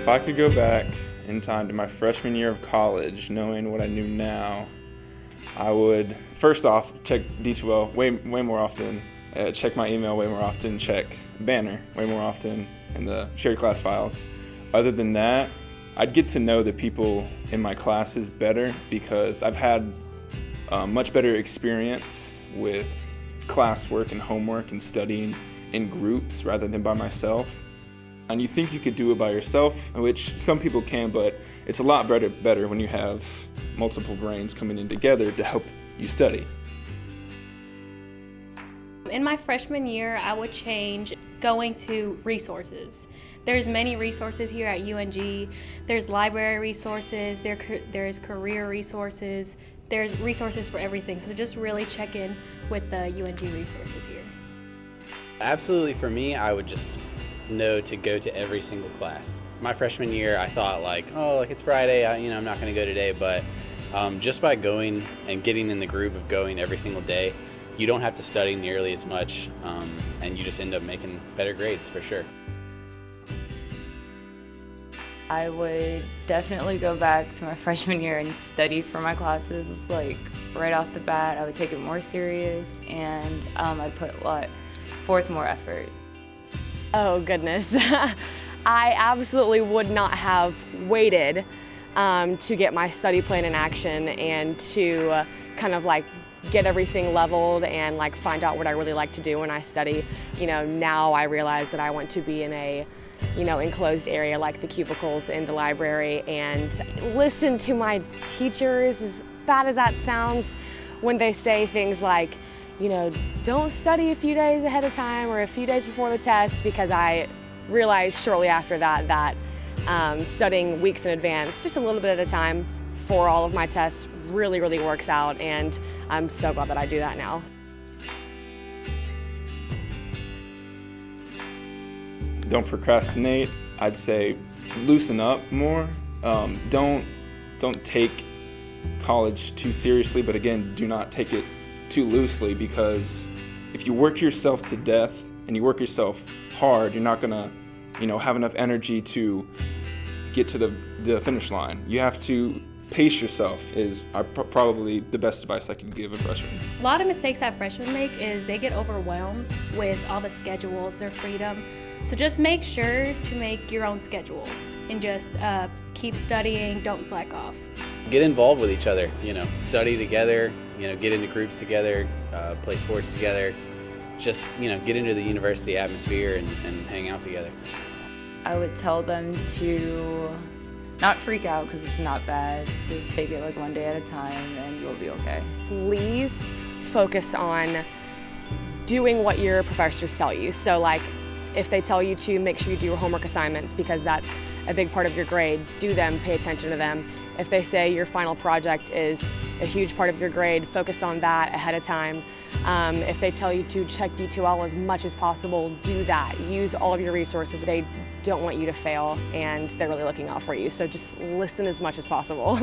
If I could go back in time to my freshman year of college, knowing what I knew now, I would, first off, check D2L way more often, check my email way more often, check Banner way more often in the shared class files. Other than that, I'd get to know the people in my classes better because I've had much better experience with classwork and homework and studying in groups rather than by myself. And you think you could do it by yourself, which some people can, but it's a lot better when you have multiple brains coming in together to help you study. In my freshman year, I would change going to resources. There's many resources here at UNG. There's library resources, there's career resources, there's resources for everything. So just really check in with the UNG resources here. Absolutely, for me, I would just know to go to every single class. My freshman year, I thought it's Friday, I'm not going to go today, but just by going and getting in the groove of going every single day, you don't have to study nearly as much, and you just end up making better grades for sure. I would definitely go back to my freshman year and study for my classes, right off the bat. I would take it more serious, and I'd put forth more effort. Oh goodness, I absolutely would not have waited to get my study plan in action and to get everything leveled and find out what I really like to do when I study. Now I realize that I want to be in a enclosed area like the cubicles in the library and listen to my teachers, as bad as that sounds, when they say things like, don't study a few days ahead of time or a few days before the test, because I realized shortly after that studying weeks in advance, just a little bit at a time for all of my tests really works out, and I'm so glad that I do that now. Don't procrastinate. I'd say loosen up more. Don't take college too seriously, but again, do not take it too loosely, because if you work yourself to death and you work yourself hard, you're not gonna, have enough energy to get to the finish line. You have to pace yourself is probably the best advice I can give a freshman. A lot of mistakes that freshmen make is they get overwhelmed with all the schedules, their freedom. So just make sure to make your own schedule and just keep studying, don't slack off. Get involved with each other, study together, get into groups together, play sports together, just, get into the university atmosphere and hang out together. I would tell them to not freak out because it's not bad. Just take it one day at a time and you'll be okay. Please focus on doing what your professors tell you. So if they tell you to make sure you do your homework assignments because that's a big part of your grade, do them, pay attention to them. If they say your final project is a huge part of your grade, focus on that ahead of time. If they tell you to check D2L as much as possible, do that. Use all of your resources. They don't want you to fail, and they're really looking out for you. So just listen as much as possible.